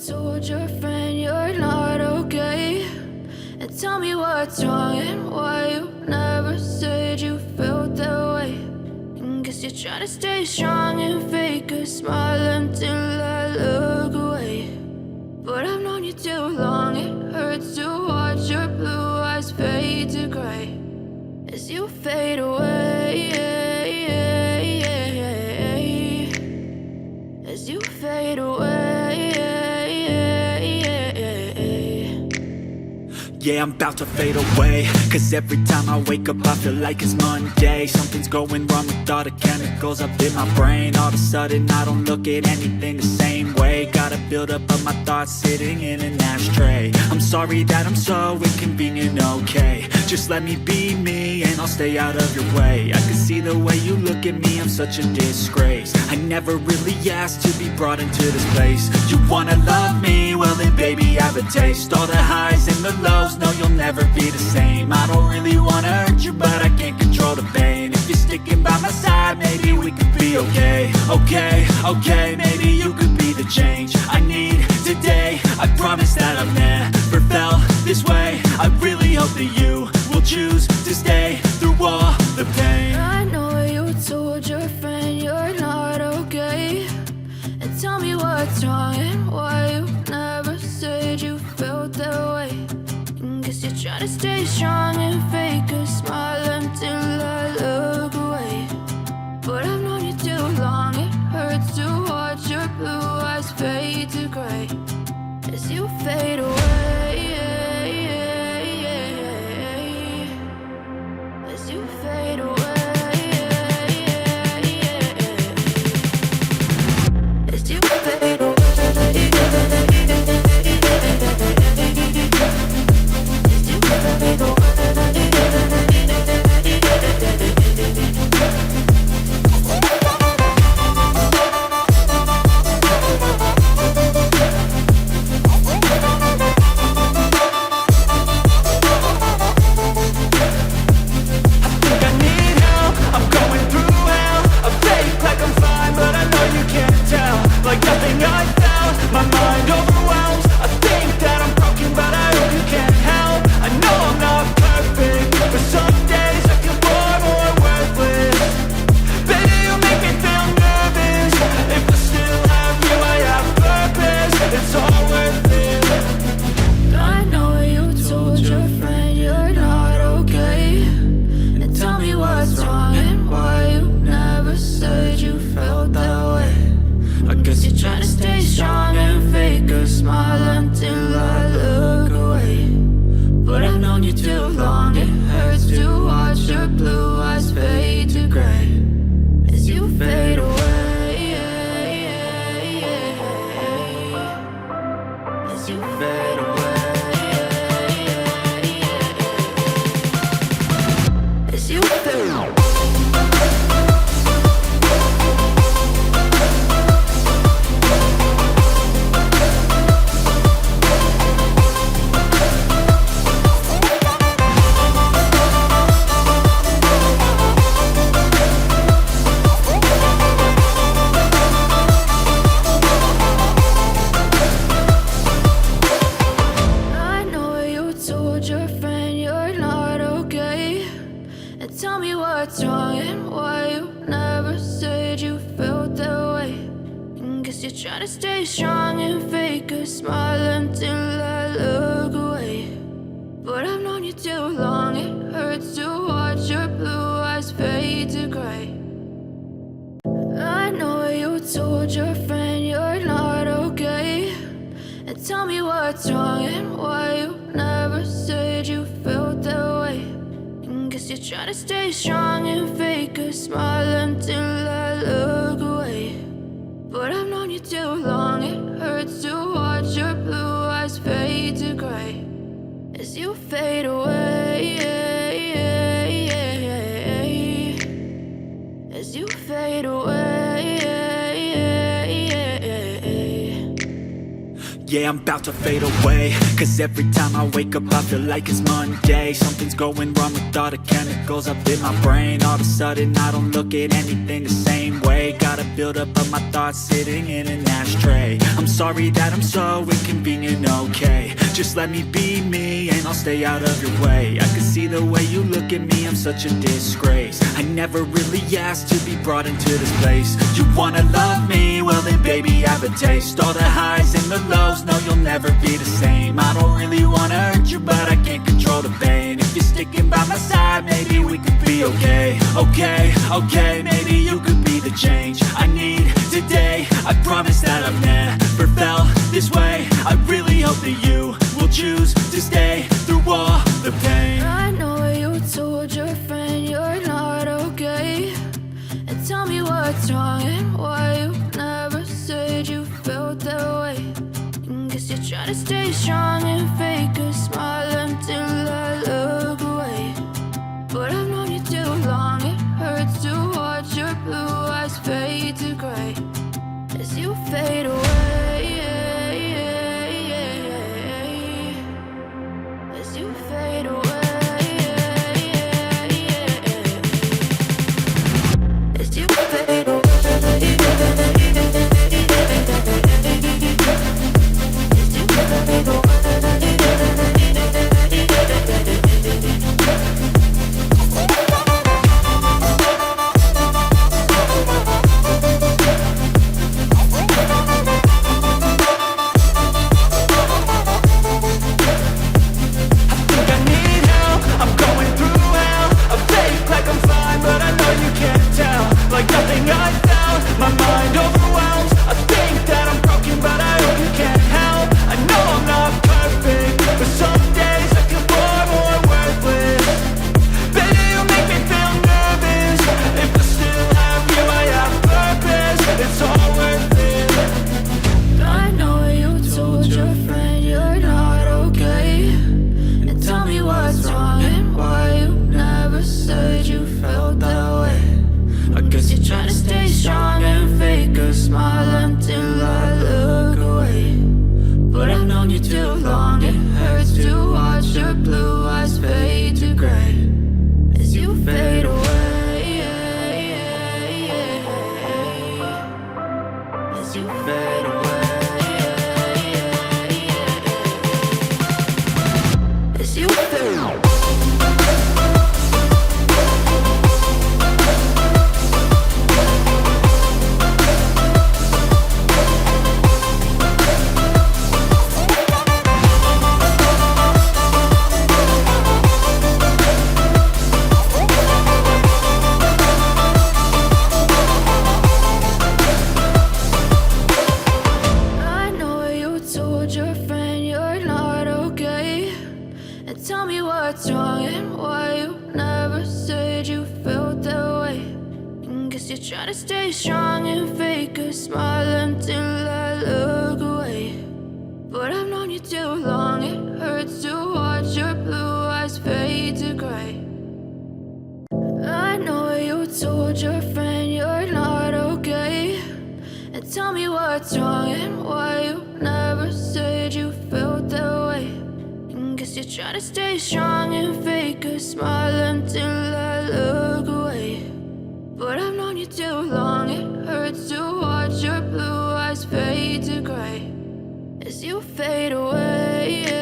told your friend you're not okay? And tell me what's wrong and why you never said you felt that way. And guess you're trying to stay strong and fake a smile until I look away. But I've known you too long, it hurts to watch your blue eyes fade to gray as you fade away, as you fade away. Yeah, I'm about to fade away, cause every time I wake up I feel like it's Monday. Something's going wrong with all the chemicals up in my brain. All of a sudden I don't look at anything the same way. Got a buildup of my thoughts sitting in an ashtray. I'm sorry that I'm so inconvenient, okay? Just let me be me and I'll stay out of your way. I can see the way you look at me, I'm such a disgrace. I never really asked to be brought into this place. You wanna love me? Well then baby have a taste. All the highs and the lows, no you'll never be the same. I don't really wanna hurt you but I can't control the pain. If you're sticking by my side maybe we could be okay. Okay, maybe you could be the change I need today. I promise that I've never felt this way. I really hope that you will choose to stay through all the pain. I know you told your friend you're not okay. And tell me what's wrong and why you never said you felt that way. And guess you're trying to stay strong and fake a smile until I look away. But I've known you too long, it hurts to watch your blue eyes fade to gray as you fade away, as you fade away, as you fade away. Yeah, I'm about to fade away, cause every time I wake up I feel like it's Monday. Something's going wrong with all the chemicals up in my brain. All of a sudden I don't look at anything the same way. Got a buildup of my thoughts sitting in an ashtray. I'm sorry sorry that I'm so inconvenient, okay. Just let me be me and I'll stay out of your way. I can see the way you look at me, I'm such a disgrace. I never really asked to be brought into this place. You wanna love me? Well then baby, have a taste. All the highs and the lows, no you'll never be the same. I don't really wanna hurt you, but I can't control the pain. If you're sticking by my side, maybe we could be okay. Okay, maybe you could be the change I need today. I promise that I've never felt this way. I really hope that you will choose to stay through all the pain. I know you told your friend you're not okay, and tell me what's wrong and why you never said you felt that way. Guess you're trying to stay strong and fake a smile until I look away. But I've known you too long, it hurts to watch your blue eyes fade to gray as you fade away. As you fade away. As you fade away. Try to stay strong and fake a smile until I look away. But I've known you too long, it hurts to watch your blue eyes fade to gray as you fade away.